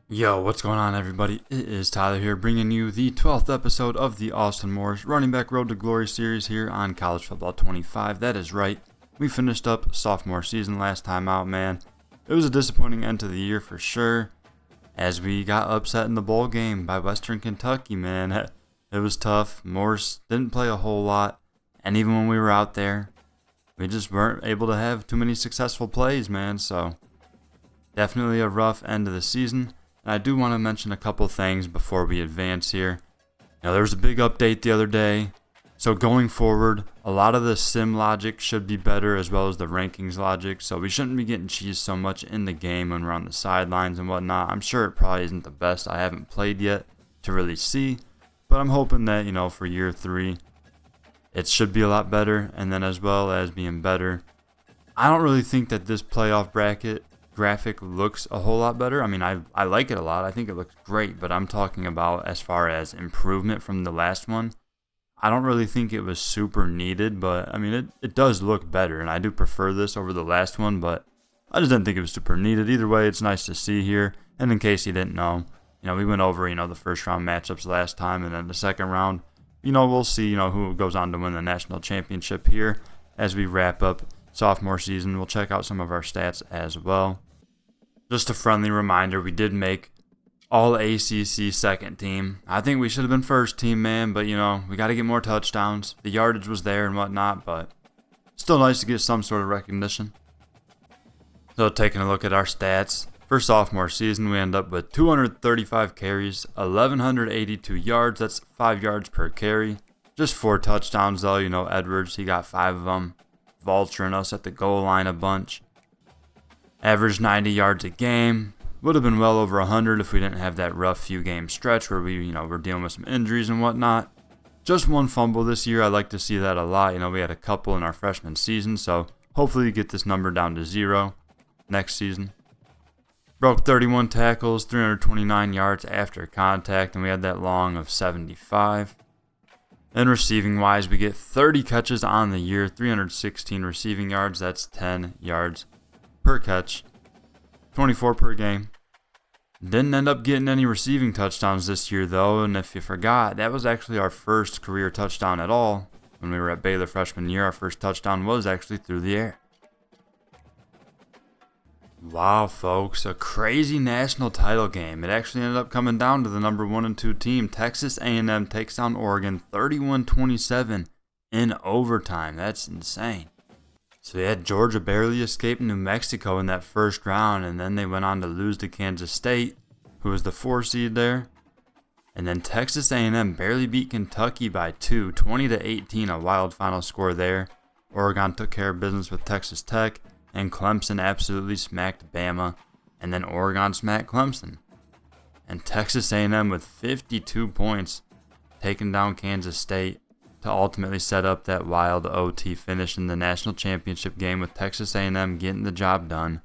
Yo, what's going on, everybody? It is Tyler here, bringing you the 12th episode of the Austin Morris Running Back Road to Glory series here on College Football 25. That is right. We finished up sophomore season last time out, man. It was a disappointing end to the year for sure, as we got upset in the bowl game by Western Kentucky, man. It was tough. Morris didn't play a whole lot, and even when we were out there, we just weren't able to have too many successful plays, man. So, definitely a rough end of the season. And I do want to mention a couple things before we advance here. There was a big update the other day. So going forward, a lot of the sim logic should be better as well as the rankings logic. So we shouldn't be getting cheesed so much in the game when we're on the sidelines and whatnot. I'm sure it probably isn't the best. I haven't played yet to really see. But I'm hoping that, for year 3, it should be a lot better. And then as well as being better, I don't really think that this playoff bracket graphic looks a whole lot better. I mean, I like it a lot. I think it looks great, but I'm talking about as far as improvement from the last one. I don't really think it was super needed, but I mean, it does look better, and I do prefer this over the last one, but I just didn't think it was super needed. Either way, it's nice to see here. And in case you didn't know, we went over, the first round matchups last time, and then the second round, we'll see, who goes on to win the national championship here as we wrap up sophomore season. We'll check out some of our stats as well. Just a friendly reminder, we did make all ACC second team. I think we should have been first team, man, but we got to get more touchdowns. The yardage was there and whatnot, but still nice to get some sort of recognition. So taking a look at our stats, for sophomore season, we end up with 235 carries, 1,182 yards. That's 5 yards per carry. Just 4 touchdowns, though. Edwards, he got 5 of them, vulturing us at the goal line a bunch. Averaged 90 yards a game. Would have been well over 100 if we didn't have that rough few game stretch where we, were dealing with some injuries and whatnot. Just 1 fumble this year. I like to see that a lot. We had a couple in our freshman season, so hopefully we get this number down to 0 next season. Broke 31 tackles, 329 yards after contact, and we had that long of 75. And receiving wise, we get 30 catches on the year, 316 receiving yards. That's 10 yards per catch, 24 per game. Didn't end up getting any receiving touchdowns this year, though, and if you forgot, that was actually our first career touchdown at all. When we were at Baylor freshman year, our first touchdown was actually through the air. Wow, folks, a crazy national title game. It actually ended up coming down to the number 1 and 2 team. Texas A&M takes down Oregon 31-27 in overtime. That's insane. So Georgia barely escaped New Mexico in that first round, and then they went on to lose to Kansas State, who was the 4 seed there. And then Texas A&M barely beat Kentucky by 2, 20-18, a wild final score there. Oregon took care of business with Texas Tech, and Clemson absolutely smacked Bama, and then Oregon smacked Clemson. And Texas A&M with 52 points, taking down Kansas State, to ultimately set up that wild OT finish in the national championship game with Texas A&M getting the job done.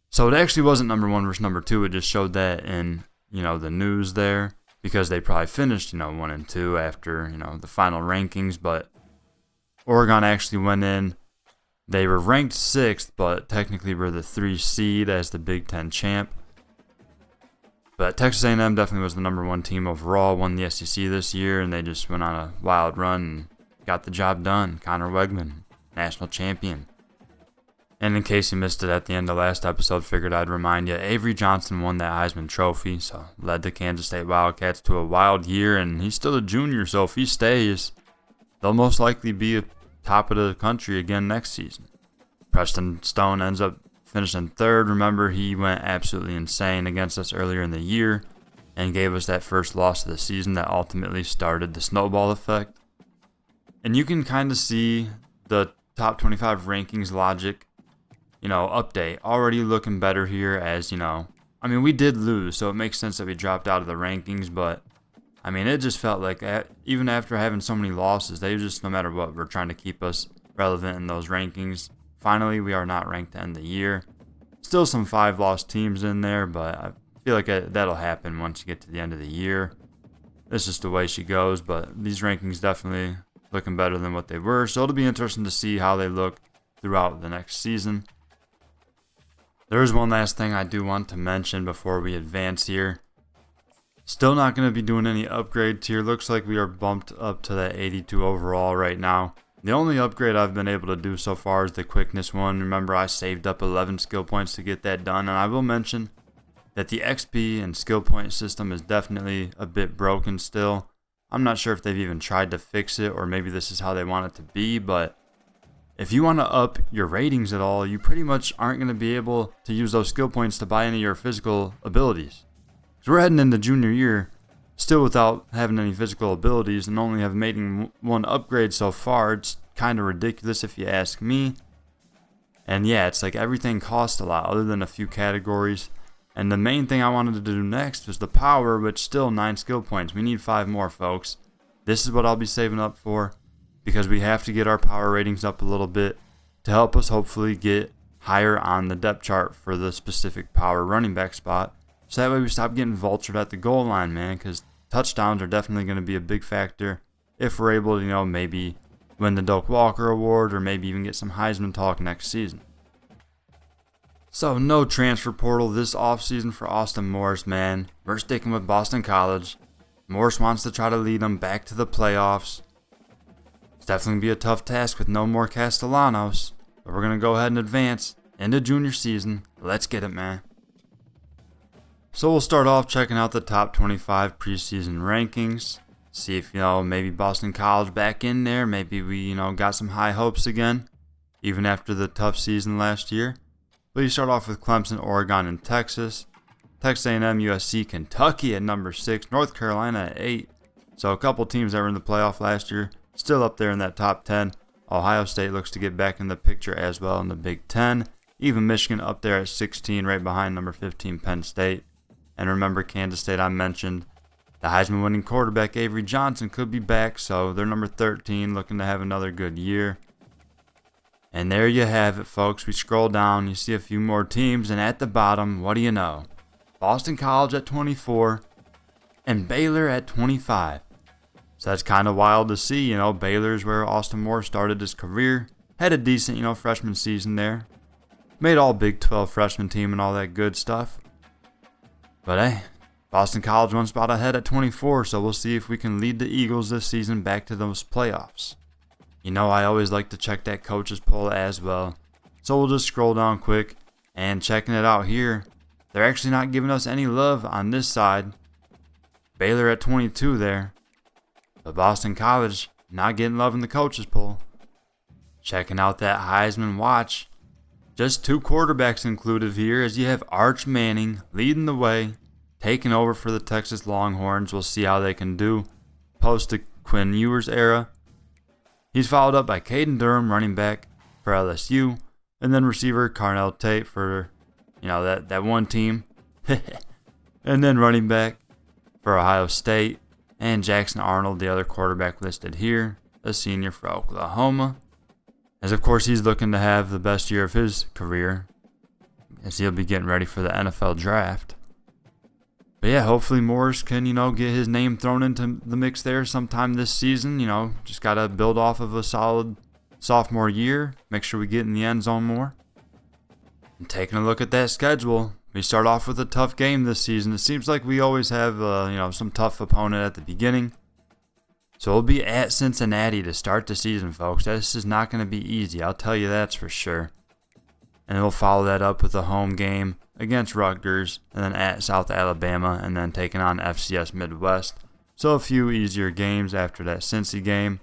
So it actually wasn't number 1 versus number 2. It just showed that in, the news there, because they probably finished, 1 and 2 after, the final rankings. But Oregon actually went in. They were ranked 6th, but technically were the 3 seed as the Big Ten champ. But Texas A&M definitely was the number 1 team overall, won the SEC this year, and they just went on a wild run and got the job done. Connor Wegman, national champion. And in case you missed it at the end of last episode, figured I'd remind you, Avery Johnson won that Heisman Trophy, so led the Kansas State Wildcats to a wild year, and he's still a junior, so if he stays, they'll most likely be top of the country again next season. Preston Stone ends up finishing 3rd. Remember, he went absolutely insane against us earlier in the year and gave us that first loss of the season that ultimately started the snowball effect. And you can kind of see the top 25 rankings logic, update already looking better here as, we did lose, so it makes sense that we dropped out of the rankings, but it just felt like even after having so many losses, they just, no matter what, were trying to keep us relevant in those rankings. Finally, we are not ranked to end the year. Still some 5-loss teams in there, but I feel like that'll happen once you get to the end of the year. That's just the way she goes, but these rankings definitely looking better than what they were, so it'll be interesting to see how they look throughout the next season. There is one last thing I do want to mention before we advance here. Still not going to be doing any upgrades here. Looks like we are bumped up to that 82 overall right now. The only upgrade I've been able to do so far is the quickness one. Remember, I saved up 11 skill points to get that done. And I will mention that the XP and skill point system is definitely a bit broken still. I'm not sure if they've even tried to fix it, or maybe this is how they want it to be, but if you want to up your ratings at all, you pretty much aren't going to be able to use those skill points to buy any of your physical abilities. So we're heading into junior year still without having any physical abilities and only have made one upgrade so far. It's kind of ridiculous if you ask me. And yeah, it's like everything costs a lot other than a few categories. And the main thing I wanted to do next was the power, which still 9 skill points. We need 5 more, folks. This is what I'll be saving up for, because we have to get our power ratings up a little bit to help us hopefully get higher on the depth chart for the specific power running back spot. So that way we stop getting vultured at the goal line, man, because touchdowns are definitely going to be a big factor if we're able to, maybe win the Doak Walker Award or maybe even get some Heisman talk next season. So no transfer portal this offseason for Austin Morris, man. We're sticking with Boston College. Morris wants to try to lead them back to the playoffs. It's definitely going to be a tough task with no more Castellanos, but we're going to go ahead and advance into junior season. Let's get it, man. So we'll start off checking out the top 25 preseason rankings. See if, maybe Boston College back in there. Maybe we, got some high hopes again, even after the tough season last year. But you start off with Clemson, Oregon, and Texas. Texas A&M, USC, Kentucky at number 6. North Carolina at 8. So a couple teams that were in the playoff last year still up there in that top 10. Ohio State looks to get back in the picture as well in the Big Ten. Even Michigan up there at 16, right behind number 15, Penn State. And remember, Kansas State, I mentioned the Heisman winning quarterback Avery Johnson could be back, so they're number 13, looking to have another good year. And there you have it, folks. We scroll down, you see a few more teams, and at the bottom, what do you know? Boston College at 24 and Baylor at 25. So that's kind of wild to see. Baylor's where Austin Moore started his career. Had a decent, freshman season there. Made all Big 12 freshman team and all that good stuff. But hey, Boston College one spot ahead at 24, so we'll see if we can lead the Eagles this season back to those playoffs. I always like to check that coaches poll as well. So we'll just scroll down quick and checking it out here. They're actually not giving us any love on this side. Baylor at 22 there. But Boston College not getting love in the coaches poll. Checking out that Heisman watch. Just 2 quarterbacks included here, as you have Arch Manning leading the way, taking over for the Texas Longhorns. We'll see how they can do post the Quinn Ewers era. He's followed up by Caden Durham, running back for LSU, and then receiver Carnell Tate for, that one team. And then running back for Ohio State, and Jackson Arnold, the other quarterback listed here, a senior for Oklahoma. As of course he's looking to have the best year of his career, as he'll be getting ready for the NFL draft. But yeah, hopefully Morris can, get his name thrown into the mix there sometime this season. Just got to build off of a solid sophomore year. Make sure we get in the end zone more. And taking a look at that schedule, we start off with a tough game this season. It seems like we always have, some tough opponent at the beginning. So we'll be at Cincinnati to start the season, folks. This is not going to be easy. I'll tell you that's for sure. And we'll follow that up with a home game against Rutgers, and then at South Alabama, and then taking on FCS Midwest. So a few easier games after that Cincy game,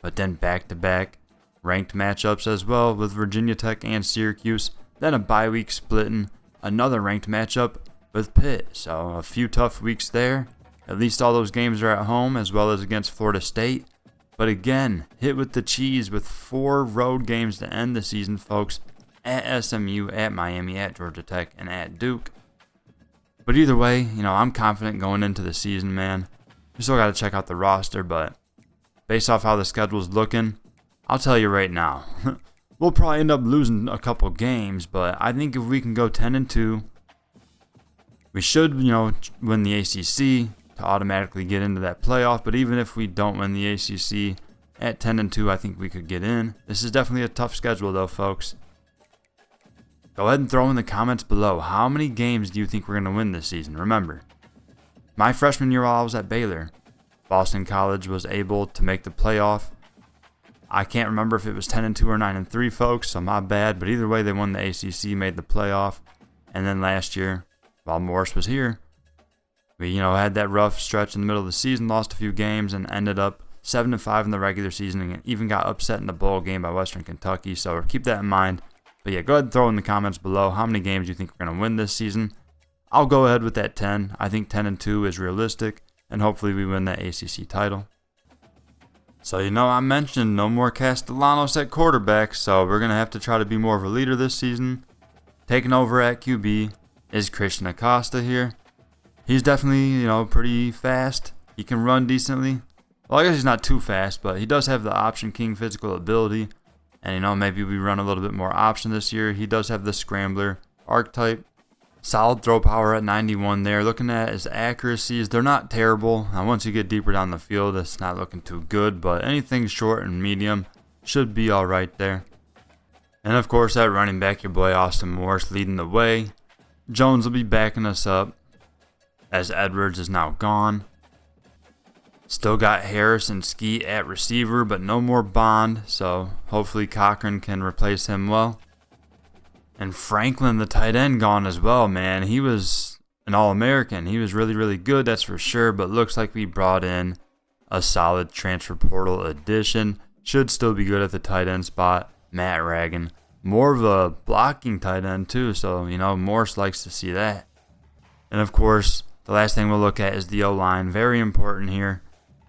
but then back-to-back ranked matchups as well with Virginia Tech and Syracuse. Then a bye week splitting another ranked matchup with Pitt. So a few tough weeks there. At least all those games are at home as well as against Florida State. But again, hit with the cheese with 4 road games to end the season, folks. At SMU, at Miami, at Georgia Tech, and at Duke. But either way, I'm confident going into the season, man. We still got to check out the roster, but based off how the schedule's looking, I'll tell you right now, we'll probably end up losing a couple games, but I think if we can go 10-2, we should, win the ACC to automatically get into that playoff. But even if we don't win the ACC at 10-2, I think we could get in. This is definitely a tough schedule, though, folks. Go ahead and throw in the comments below, how many games do you think we're going to win this season? Remember, my freshman year while I was at Baylor, Boston College was able to make the playoff. I can't remember if it was 10-2 or 9-3, folks, so my bad. But either way, they won the ACC, made the playoff. And then last year, while Morris was here, we had that rough stretch in the middle of the season, lost a few games, and ended up 7-5 in the regular season, and even got upset in the bowl game by Western Kentucky. So keep that in mind. But yeah, go ahead and throw in the comments below how many games you think we're going to win this season. I'll go ahead with that 10. I think 10-2 is realistic, and hopefully we win that ACC title. So I mentioned no more Castellanos at quarterback, so we're going to have to try to be more of a leader this season. Taking over at QB is Christian Acosta here. He's definitely, pretty fast. He can run decently. Well, I guess he's not too fast, but he does have the option king physical ability. And, maybe we run a little bit more option this year. He does have the scrambler archetype. Solid throw power at 91 there. Looking at his accuracies, they're not terrible. Now, once you get deeper down the field, it's not looking too good. But anything short and medium should be all right there. And, of course, at running back, your boy Austin Morris leading the way. Jones will be backing us up as Edwards is now gone. Still got Harris and Skeet at receiver, but no more Bond. So hopefully Cochran can replace him well. And Franklin, the tight end, gone as well, man. He was an All-American. He was really, really good, that's for sure. But looks like we brought in a solid transfer portal addition. Should still be good at the tight end spot. Matt Ragan. More of a blocking tight end, too. So, Morse likes to see that. And, of course, the last thing we'll look at is the O-line. Very important here.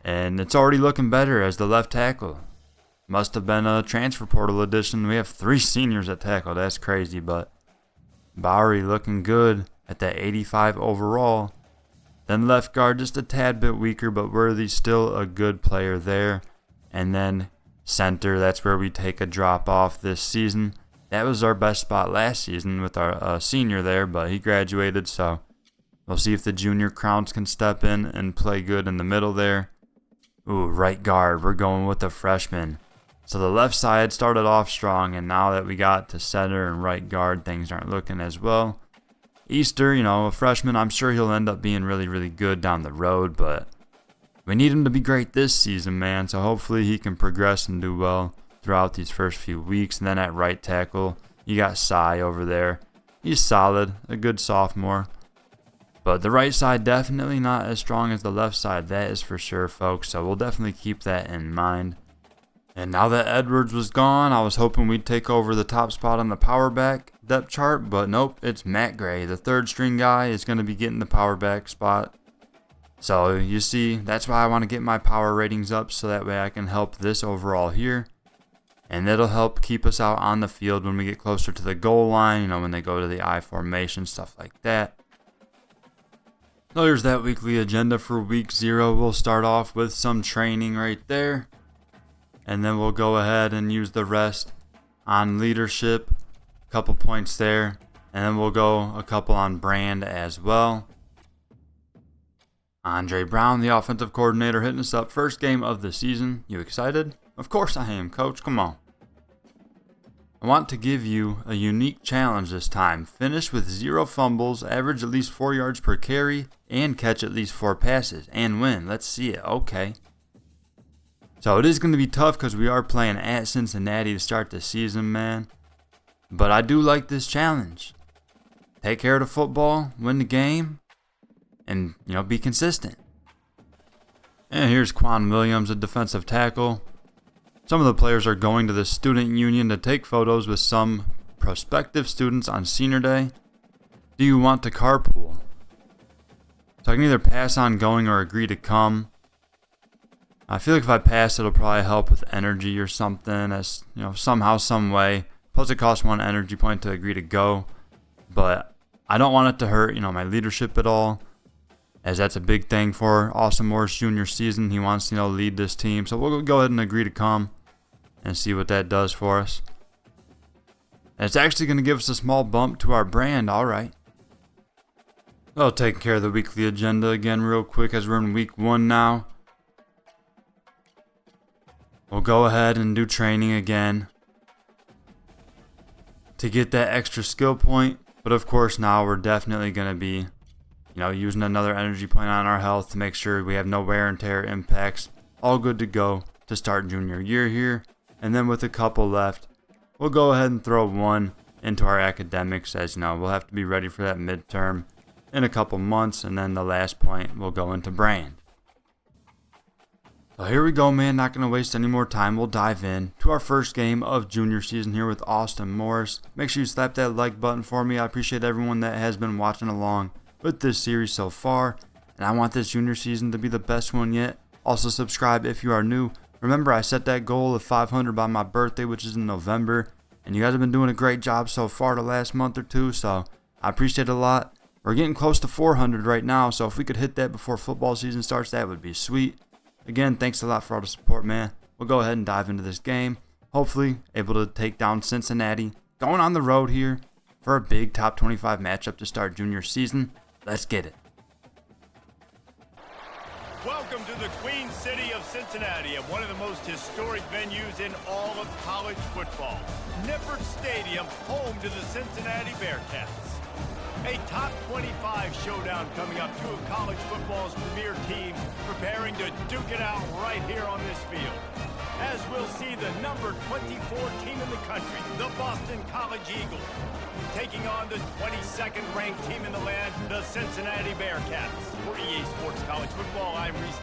And it's already looking better as the left tackle. Must have been a transfer portal addition. We have 3 seniors at tackle. That's crazy, but Bowery looking good at that 85 overall. Then left guard just a tad bit weaker, but Worthy still a good player there. And then center, that's where we take a drop off this season. That was our best spot last season with our senior there, but he graduated, so we'll see if the junior crowns can step in and play good in the middle there. Ooh, right guard, we're going with the freshman. So the left side started off strong, and now that we got to center and right guard, things aren't looking as well. Easter, a freshman, I'm sure he'll end up being really, really good down the road, but we need him to be great this season, man. So hopefully he can progress and do well throughout these first few weeks. And then at right tackle, you got Cy over there. He's solid, a good sophomore. But the right side definitely not as strong as the left side, that is for sure, folks. So we'll definitely keep that in mind. And now that Edwards was gone, I was hoping we'd take over the top spot on the power back depth chart, but nope, it's Matt Gray. The third string guy is going to be getting the power back spot. So you see, that's why I want to get my power ratings up so that way I can help this overall here. And it'll help keep us out on the field when we get closer to the goal line, when they go to the I formation, stuff like that. So here's that weekly agenda for week 0. We'll start off with some training right there. And then we'll go ahead and use the rest on leadership. A couple points there. And then we'll go a couple on brand as well. Andre Brown, the offensive coordinator, hitting us up. First game of the season. You excited? Of course I am, coach. Come on. I want to give you a unique challenge this time. Finish with 0 fumbles, average at least 4 yards per carry, and catch at least 4 passes. And win. Let's see it. Okay. So it is going to be tough because we are playing at Cincinnati to start the season, man. But I do like this challenge. Take care of the football, win the game, and, be consistent. And here's Quan Williams, a defensive tackle. Some of the players are going to the student union to take photos with some prospective students on senior day. Do you want to carpool? So I can either pass on going or agree to come. I feel like if I pass, it'll probably help with energy or something, as somehow, some way. Plus, it costs 1 energy point to agree to go. But I don't want it to hurt, my leadership at all, as that's a big thing for Austin Moore's junior season. He wants to, lead this team. So we'll go ahead and agree to come and see what that does for us. And it's actually going to give us a small bump to our brand. All right. Well, taking care of the weekly agenda again real quick as we're in week 1 now. We'll go ahead and do training again. to get that extra skill point. But of course now we're definitely going to be, using another energy point on our health to make sure we have no wear and tear impacts. All good to go to start junior year here. And then with a couple left, we'll go ahead and throw one into our academics, as we'll have to be ready for that midterm in a couple months. And then the last point will go into brand. So here we go, man. Not going to waste any more time. We'll dive in to our first game of junior season here with Austin Morris. Make sure you slap that like button for me. I appreciate everyone that has been watching along with this series so far. And I want this junior season to be the best one yet. Also subscribe if you are new. Remember, I set that goal of 500 by my birthday, which is in November. And you guys have been doing a great job so far the last month or two. So I appreciate it a lot. We're getting close to 400 right now. So if we could hit that before football season starts, that would be sweet. Again, thanks a lot for all the support, man. We'll go ahead and dive into this game. Hopefully, able to take down Cincinnati. Going on the road here for a big top 25 matchup to start junior season. Let's get it. Welcome to the Queen City of Cincinnati, and one of the most historic venues in all of college football. Nippert Stadium, home to the Cincinnati Bearcats. A top 25 showdown coming up, two of college football's premier teams preparing to duke it out right here on this field. As we'll see the number 24 team in the country, the Boston College Eagles, taking on the 22nd ranked team in the land, the Cincinnati Bearcats. For EA Sports College Football, I'm Reese.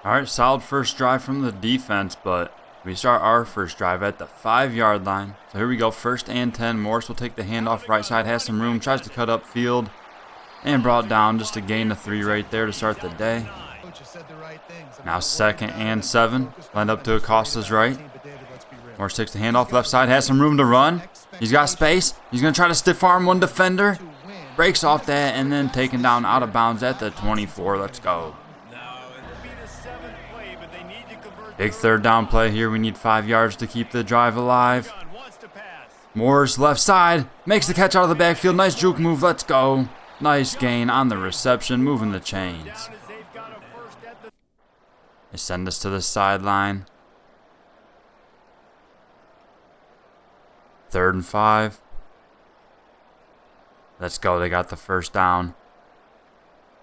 Alright, solid first drive from the defense, but we start our first drive at the 5-yard line. So here we go, 1st and 10. Morris will take the handoff right side, has some room, tries to cut up field, and brought down just to gain the 3 right there to start the day. Now 2nd and 7. Lined up to Acosta's right. Morris takes the handoff left side, has some room to run. He's got space. He's going to try to stiff arm one defender. Breaks off that and then taken down out of bounds at the 24. Let's go. Big 3rd down play here. We need 5 yards to keep the drive alive. Morris left side. Makes the catch out of the backfield. Nice juke move. Let's go. Nice gain on the reception. Moving the chains. They send us to the sideline. 3rd and 5. Let's go. They got the 1st down.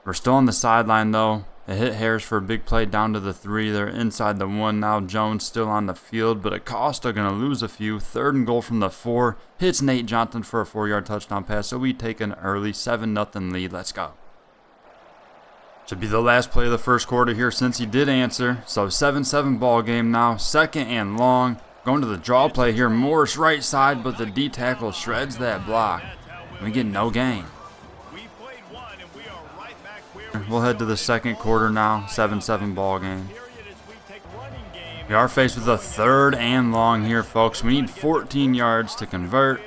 We're still on the sideline though. They hit Harris for a big play down to the 3. They're inside the 1 now. Jones still on the field, but Acosta going to lose a few. 3rd and goal from the 4. Hits Nate Johnson for a 4-yard touchdown pass, so we take an early 7-0 lead. Let's go. Should be the last play of the first quarter here since he did answer. So 7-7 ball game now. 2nd and long. Going to the draw play here. Morris right side, but the D tackle shreds that block. We get no gain. We'll head to the 2nd quarter now. 7-7 ball game. We are faced with a 3rd and long here, folks. We need 14 yards to convert.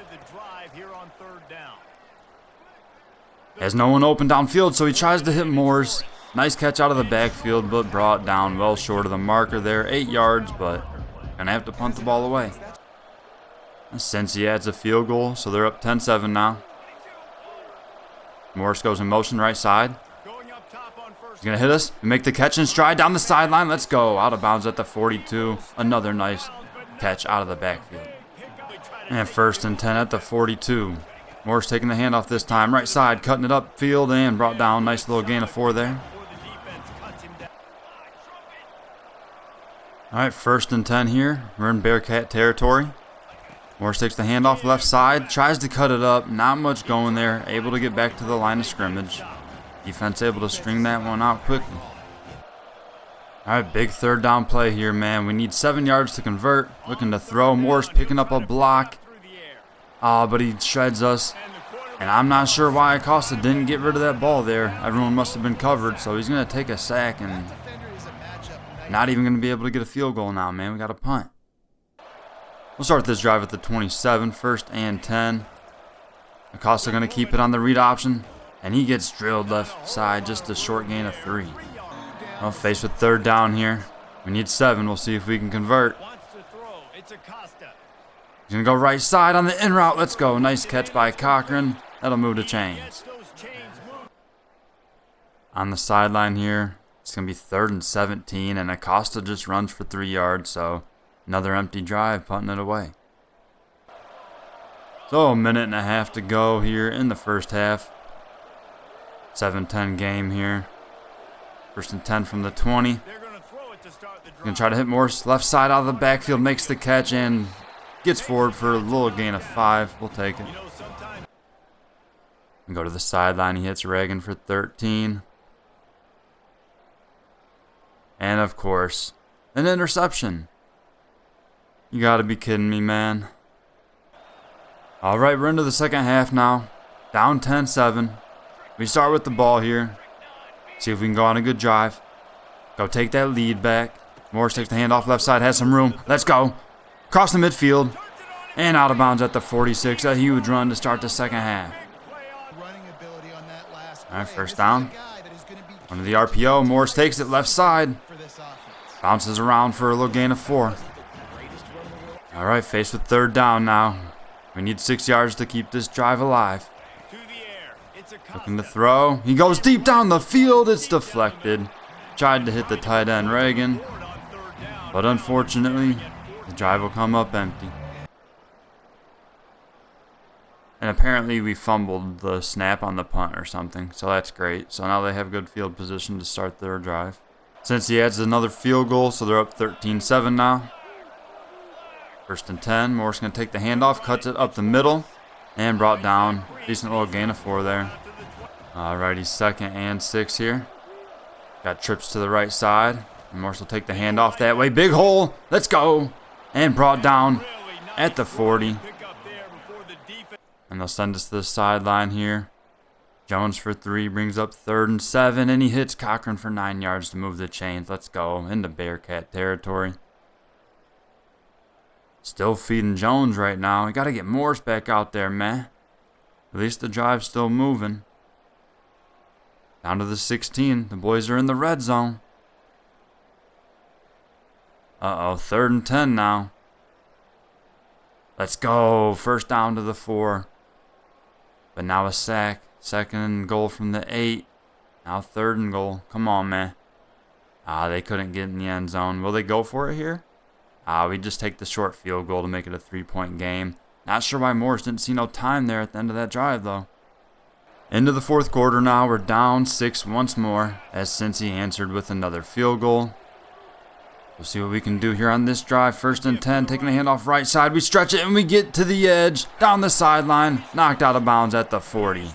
Has no one open downfield, so he tries to hit Morris. Nice catch out of the backfield, but brought down well short of the marker there. 8 yards, but gonna have to punt the ball away. Since he adds a field goal, so they're up 10-7 now. Morris goes in motion right side. He's going to hit us. We make the catch and stride down the sideline. Let's go. Out of bounds at the 42. Another nice catch out of the backfield. And 1st and 10 at the 42. Morris taking the handoff this time. Right side, cutting it up field and brought down. Nice little gain of 4 there. All right, 1st and 10 here. We're in Bearcat territory. Morris takes the handoff left side. Tries to cut it up. Not much going there. Able to get back to the line of scrimmage. Defense able to string that one out quickly. All right, big 3rd down play here, man. We need 7 yards to convert. Looking to throw. Morris picking up a block. But he shreds us. And I'm not sure why Acosta didn't get rid of that ball there. Everyone must have been covered, so he's going to take a sack and not even going to be able to get a field goal now, man. We got a punt. We'll start this drive at the 27, 1st and 10. Acosta going to keep it on the read option. And he gets drilled left side, just a short gain of 3. Well, faced with 3rd down here. We need 7. We'll see if we can convert. He's going to go right side on the in route. Let's go. Nice catch by Cochran. That'll move the chains. On the sideline here, it's going to be 3rd and 17. And Acosta just runs for 3 yards. So Another empty drive, punting it away. So a minute and a half to go here in the first half. 7-10 game here. 1st and 10 from the 20. Gonna try to hit Morse. Left side out of the backfield, makes the catch and gets forward for a little gain of 5. We'll take it. And go to the sideline. He hits Reagan for 13. And of course, an interception. You gotta be kidding me, man. Alright, we're into the second half now. Down 10-7. We start with the ball here. See if we can go on a good drive. Go take that lead back. Morris takes the handoff left side, has some room. Let's go. Cross the midfield. And out of bounds at the 46. A huge run to start the second half. Alright, first down. Under the RPO, Morris takes it left side. Bounces around for a little gain of 4. Alright, faced with third down now. We need 6 yards to keep this drive alive. Looking to throw. He goes deep down the field. It's deflected. Tried to hit the tight end, Reagan. But unfortunately, the drive will come up empty. And apparently we fumbled the snap on the punt or something. So that's great. So now they have good field position to start their drive. Since he adds another field goal, so they're up 13-7 now. 1st and 10. Morris going to take the handoff, cuts it up the middle, and brought down. Decent little gain of 4 there. Alrighty, 2nd and 6 here. Got trips to the right side. And Morris will take the handoff that way. Big hole. Let's go. And brought down at the 40. And they'll send us to the sideline here. Jones for 3 brings up 3rd and 7. And he hits Cochran for 9 yards to move the chains. Let's go into Bearcat territory. Still feeding Jones right now. We got to get Morris back out there, man. At least the drive's still moving. Down to the 16. The boys are in the red zone. Uh-oh, 3rd and 10 now. Let's go. First down to the 4. But now a sack. 2nd and goal from the 8. Now 3rd and goal. Come on, man. They couldn't get in the end zone. Will they go for it here? We just take the short field goal to make it a 3-point game. Not sure why Morris didn't see no time there at the end of that drive, though. Into the 4th quarter now. We're down 6 once more as Cincy answered with another field goal. We'll see what we can do here on this drive. 1st and 10, taking the handoff right side. We stretch it and we get to the edge. Down the sideline. Knocked out of bounds at the 40.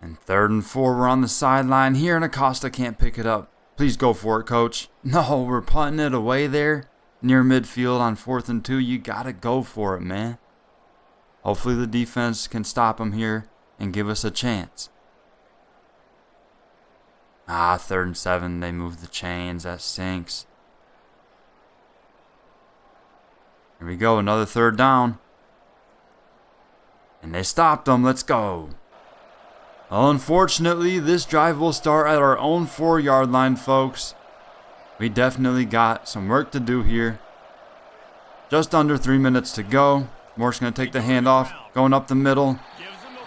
And 3rd and 4, we're on the sideline here, and Acosta can't pick it up. Please go for it, coach. No, we're punting it away there. Near midfield on 4th and 2. You got to go for it, man. Hopefully the defense can stop him here and give us a chance. 3rd and 7. They move the chains. That stinks. Here we go. Another 3rd down. And they stopped them. Let's go. Unfortunately, this drive will start at our own 4-yard line, folks. We definitely got some work to do here. Just under 3 minutes to go. Morris going to take the handoff, going up the middle.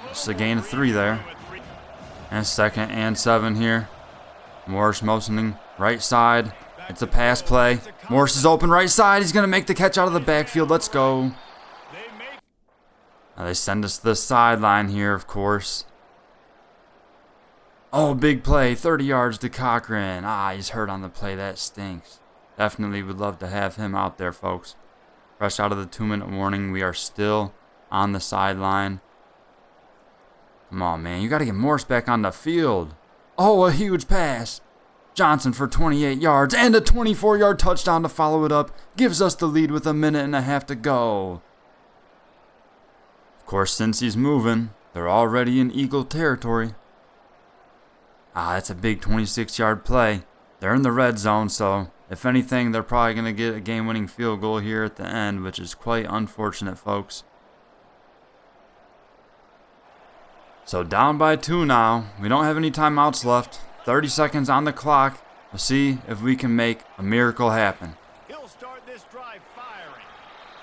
Just a gain of 3 there. And 2nd and 7 here. Morris motioning right side. It's a pass play. Morris is open right side. He's going to make the catch out of the backfield. Let's go. Now they send us to the sideline here, of course. Oh, big play. 30 yards to Cochran. He's hurt on the play. That stinks. Definitely would love to have him out there, folks. Fresh out of the 2-minute warning. We are still on the sideline. Come on, man. You got to get Morris back on the field. Oh, a huge pass. Johnson for 28 yards and a 24-yard touchdown to follow it up. Gives us the lead with a minute and a half to go. Of course, since he's moving, they're already in Eagle territory. That's a big 26-yard play. They're in the red zone, so if anything, they're probably going to get a game-winning field goal here at the end, which is quite unfortunate, folks. So down by 2 now. We don't have any timeouts left. 30 seconds on the clock. We'll see if we can make a miracle happen.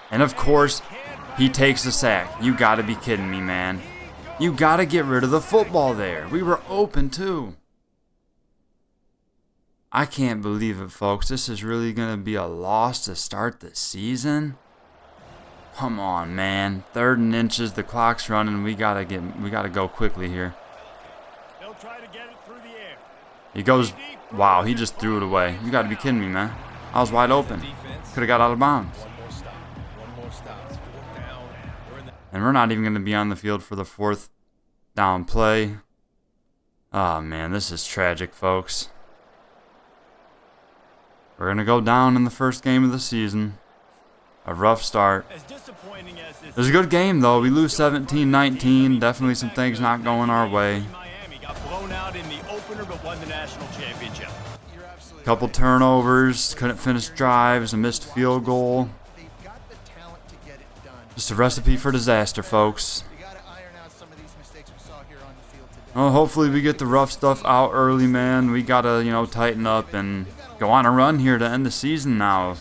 And of course, he takes the sack. You got to be kidding me, man. You got to get rid of the football there. We were open too. I can't believe it, folks. This is really going to be a loss to start the season. Come on, man. 3rd and inches. The clock's running. We gotta go quickly here. They'll try to get it through the air. He goes. Wow, he just threw it away. You got to be kidding me, man. I was wide open. Could have got out of bounds. And we're not even going to be on the field for the 4th down play. Oh, man, this is tragic, folks. We're going to go down in the first game of the season. A rough start. It was a good game, though. We lose 17-19. Definitely some things not going our way. Couple turnovers. Couldn't finish drives. A missed field goal. Just a recipe for disaster, folks. Well, hopefully we get the rough stuff out early, man. We got to, tighten up and go on a run here to end the season now.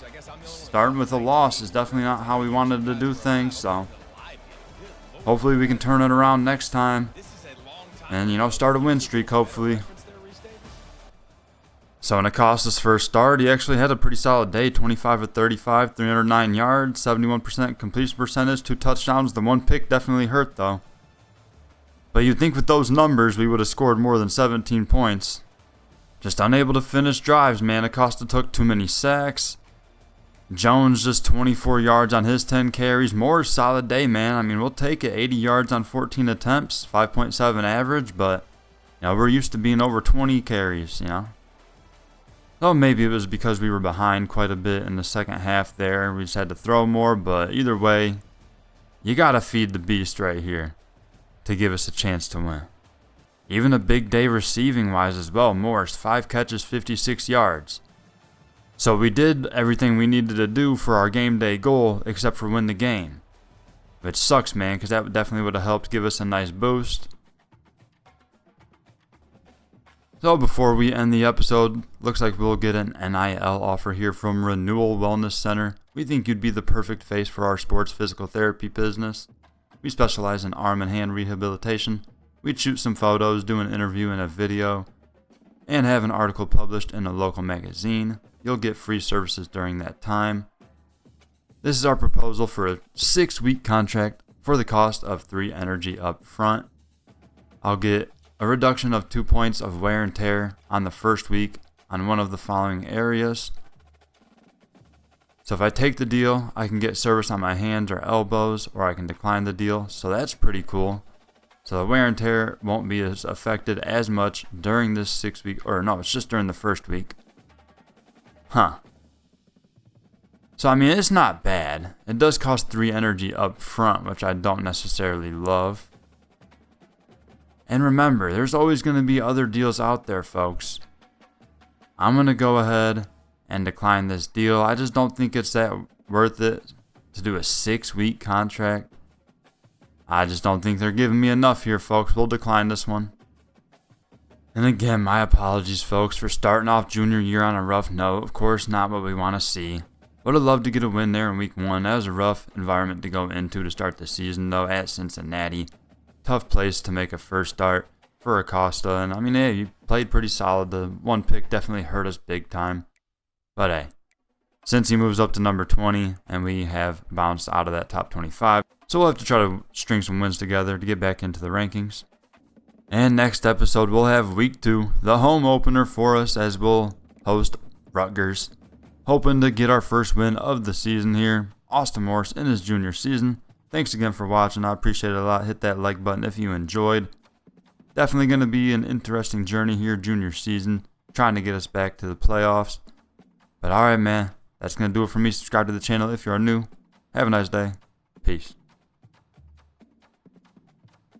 Starting with a loss is definitely not how we wanted to do things, so hopefully we can turn it around next time and, start a win streak, hopefully. So in Acosta's first start, he actually had a pretty solid day. 25 of 35, 309 yards, 71% completion percentage, 2 touchdowns. The 1 pick definitely hurt, though. But you'd think with those numbers, we would have scored more than 17 points. Just unable to finish drives, man. Acosta took too many sacks. Jones just 24 yards on his 10 carries. Moore's solid day, man. I mean, we'll take it. 80 yards on 14 attempts, 5.7 average, but we're used to being over 20 carries, So maybe it was because we were behind quite a bit in the second half there. We just had to throw more, but either way, you got to feed the beast right here to give us a chance to win. Even a big day receiving-wise as well. Morris, 5 catches, 56 yards. So we did everything we needed to do for our game day goal except for win the game. Which sucks, man, because that definitely would have helped give us a nice boost. So before we end the episode, looks like we'll get an NIL offer here from Renewal Wellness Center. We think you'd be the perfect face for our sports physical therapy business. We specialize in arm and hand rehabilitation. We'd shoot some photos, do an interview and a video, and have an article published in a local magazine. You'll get free services during that time. This is our proposal for a 6-week contract for the cost of 3 energy up front. I'll get a reduction of 2 points of wear and tear on the first week on one of the following areas. So if I take the deal, I can get service on my hands or elbows, or I can decline the deal. So that's pretty cool. So the wear and tear won't be as affected as much during this 6 week, or no, it's just during the first week. Huh. So, I mean, it's not bad. It does cost 3 energy up front, which I don't necessarily love. And remember, there's always going to be other deals out there, folks. I'm going to go ahead and decline this deal. I just don't think it's that worth it to do a 6-week contract. I just don't think they're giving me enough here, folks. We'll decline this one. And again, my apologies, folks, for starting off junior year on a rough note. Of course, not what we want to see. Would have loved to get a win there in week 1. That was a rough environment to go into to start the season, though, at Cincinnati. Tough place to make a first start for Acosta. And, I mean, hey, you played pretty solid. The 1 pick definitely hurt us big time. But, hey, since he moves up to number 20, and we have bounced out of that top 25, so we'll have to try to string some wins together to get back into the rankings. And next episode, we'll have week 2, the home opener for us, as we'll host Rutgers. Hoping to get our first win of the season here. Austin Morris in his junior season. Thanks again for watching. I appreciate it a lot. Hit that like button if you enjoyed. Definitely going to be an interesting journey here, junior season. Trying to get us back to the playoffs. But alright, man. That's going to do it for me. Subscribe to the channel if you are new. Have a nice day. Peace.